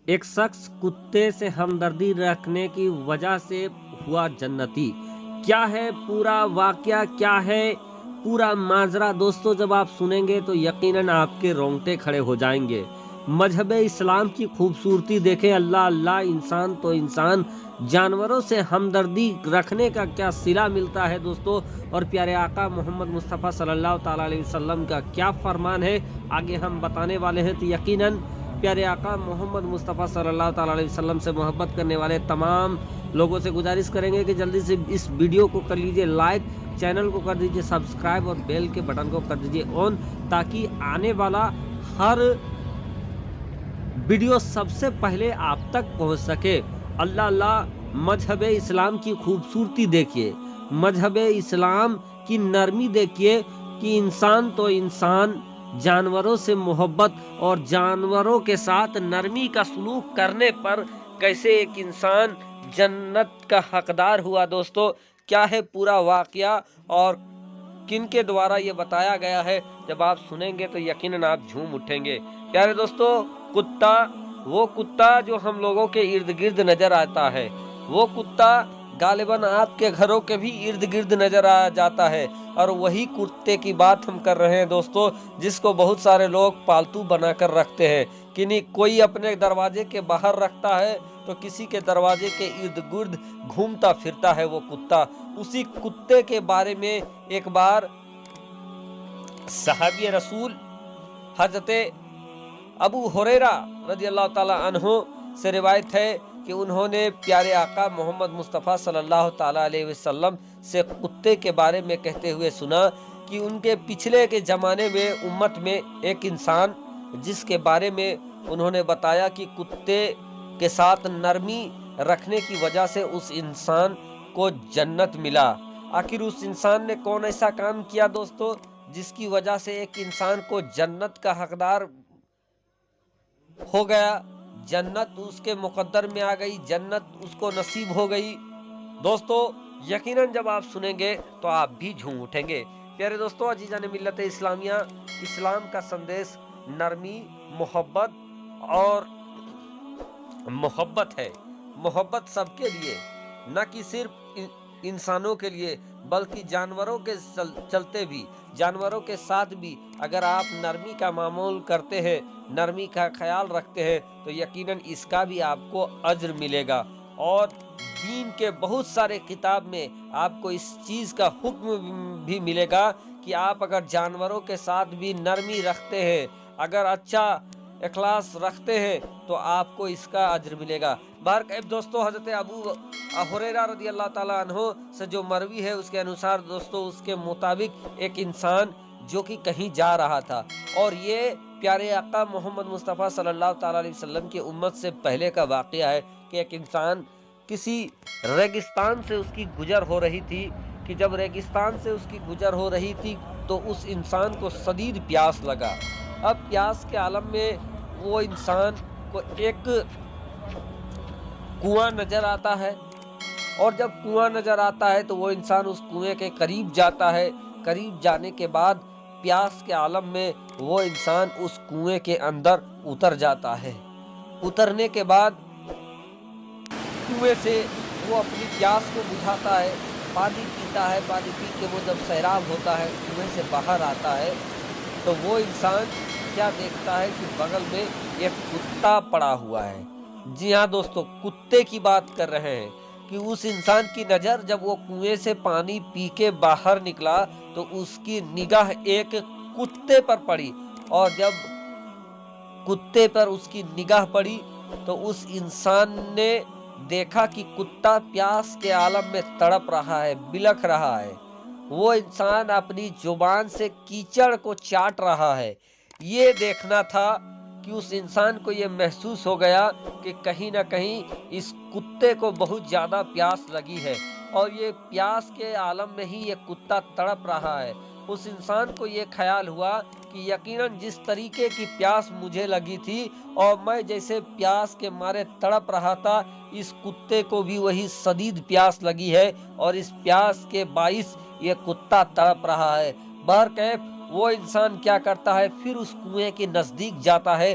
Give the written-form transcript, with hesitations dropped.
ایک شخص کتے سے ہمدردی رکھنے کی وجہ سے ہوا جنتی۔ کیا ہے پورا واقعہ، کیا ہے پورا ماجرا دوستو؟ جب آپ سنیں گے تو یقیناً آپ کے رونگٹے کھڑے ہو جائیں گے۔ مذہب اسلام کی خوبصورتی دیکھیں، اللہ اللہ، انسان تو انسان، جانوروں سے ہمدردی رکھنے کا کیا صلہ ملتا ہے دوستو، اور پیارے آقا محمد مصطفیٰ صلی اللہ تعالیٰ علیہ وسلم کا کیا فرمان ہے آگے ہم بتانے والے ہیں۔ تو یقیناً پیارے آقا محمد مصطفیٰ صلی اللہ تعالیٰ علیہ وسلم سے محبت کرنے والے تمام لوگوں سے گزارش کریں گے کہ جلدی سے اس ویڈیو کو کر لیجئے لائک، چینل کو کر دیجئے سبسکرائب اور بیل کے بٹن کو کر دیجئے آن، تاکہ آنے والا ہر ویڈیو سب سے پہلے آپ تک پہنچ سکے۔ اللہ اللہ، مذہب اسلام کی خوبصورتی دیکھیے، مذہب اسلام کی نرمی دیکھیے کہ انسان تو انسان، جانوروں سے محبت اور جانوروں کے ساتھ نرمی کا سلوک کرنے پر کیسے ایک انسان جنت کا حقدار ہوا دوستو۔ کیا ہے پورا واقعہ اور کن کے دوارا یہ بتایا گیا ہے، جب آپ سنیں گے تو یقیناً آپ جھوم اٹھیں گے۔ پیارے دوستو، کتا، وہ کتا جو ہم لوگوں کے ارد گرد نظر آتا ہے، وہ کتا غالباً آپ کے گھروں کے بھی ارد گرد نظر آ جاتا ہے، اور وہی کتے کی بات ہم کر رہے ہیں دوستو، جس کو بہت سارے لوگ پالتو بنا کر رکھتے ہیں۔ کوئی اپنے دروازے کے باہر رکھتا ہے تو کسی کے دروازے کے ارد گرد گھومتا پھرتا ہے وہ کتا۔ اسی کتے کے بارے میں ایک بار صحابی رسول حضرت ابو ہریرہ رضی اللہ تعالیٰ عنہ سے روایت ہے کہ انہوں نے پیارے آقا محمد مصطفیٰ صلی اللہ تعالیٰ علیہ وسلم سے کتے کے بارے میں کہتے ہوئے سنا کہ ان کے پچھلے کے زمانے میں امت میں ایک انسان، جس کے بارے میں انہوں نے بتایا کہ کتے کے ساتھ نرمی رکھنے کی وجہ سے اس انسان کو جنت ملا۔ آخر اس انسان نے کون ایسا کام کیا دوستو جس کی وجہ سے ایک انسان کو جنت کا حقدار ہو گیا، جنت اس کے مقدر میں آ گئی، جنت اس کو نصیب ہو گئی؟ دوستو یقیناً جب آپ سنیں گے تو آپ بھی جھوم اٹھیں گے۔ پیارے دوستو، عزیزان ملت اسلامیہ، اسلام کا سندیش نرمی، محبت اور محبت ہے۔ محبت سب کے لیے، نہ کہ صرف انسانوں کے لیے بلکہ جانوروں کے چلتے بھی، جانوروں کے ساتھ بھی اگر آپ نرمی کا معمول کرتے ہیں، نرمی کا خیال رکھتے ہیں، تو یقیناً اس کا بھی آپ کو اجر ملے گا۔ اور دین کے بہت سارے کتاب میں آپ کو اس چیز کا حکم بھی ملے گا کہ آپ اگر جانوروں کے ساتھ بھی نرمی رکھتے ہیں، اگر اچھا اخلاص رکھتے ہیں، تو آپ کو اس کا اجر ملے گا۔ بہرکیف دوستو، حضرت ابو ہریرہ رضی اللہ تعالیٰ عنہ سے جو مروی ہے، اس کے انوسار دوستو، اس کے مطابق ایک انسان جو کہ کہیں جا رہا تھا، اور یہ پیارے آقا محمد مصطفیٰ صلی اللہ تعالیٰ علیہ وسلم کی امت سے پہلے کا واقعہ ہے کہ ایک انسان کسی ریگستان سے اس کی گزر ہو رہی تھی، کہ جب ریگستان سے اس کی گزر ہو رہی تھی تو اس انسان کو شدید پیاس لگا۔ اب پیاس کے عالم میں وہ انسان کو ایک کنواں نظر آتا ہے، اور جب کنواں نظر آتا ہے تو وہ انسان اس کنویں کے قریب جاتا ہے۔ قریب جانے کے بعد پیاس کے عالم میں وہ انسان اس کنویں کے اندر اتر جاتا ہے۔ اترنے کے بعد کنویں سے وہ اپنی پیاس کو بجھاتا ہے، پانی پیتا ہے، پانی پی کے وہ جب سیراب ہوتا ہے، کنویں سے باہر آتا ہے، تو وہ انسان کیا دیکھتا ہے کہ بغل میں ایک کتا پڑا ہوا ہے۔ جی ہاں دوستو، کتے کی بات کر رہے ہیں کہ اس انسان کی نظر جب وہ کنویں سے پانی پی کے باہر نکلا تو اس کی نگاہ ایک کتے پر پڑی، اور جب کتے پر اس کی نگاہ پڑی تو اس انسان نے دیکھا کہ کتا پیاس کے عالم میں تڑپ رہا ہے، بلکھ رہا ہے۔ وہ انسان اپنی زبان سے کیچڑ کو چاٹ رہا ہے۔ یہ دیکھنا تھا کہ اس انسان کو یہ محسوس ہو گیا کہ کہیں نہ کہیں اس کتے کو بہت زیادہ پیاس لگی ہے، اور یہ پیاس کے عالم میں ہی یہ کتا تڑپ رہا ہے۔ اس انسان کو یہ خیال ہوا کہ یقیناً جس طریقے کی پیاس مجھے لگی تھی اور میں جیسے پیاس کے مارے تڑپ رہا تھا، اس کتے کو بھی وہی شدید پیاس لگی ہے، اور اس پیاس کے باعث یہ کتا تڑپ رہا ہے۔ بہرکیف وہ انسان کیا کرتا ہے، پھر اس کنویں کے نزدیک جاتا ہے،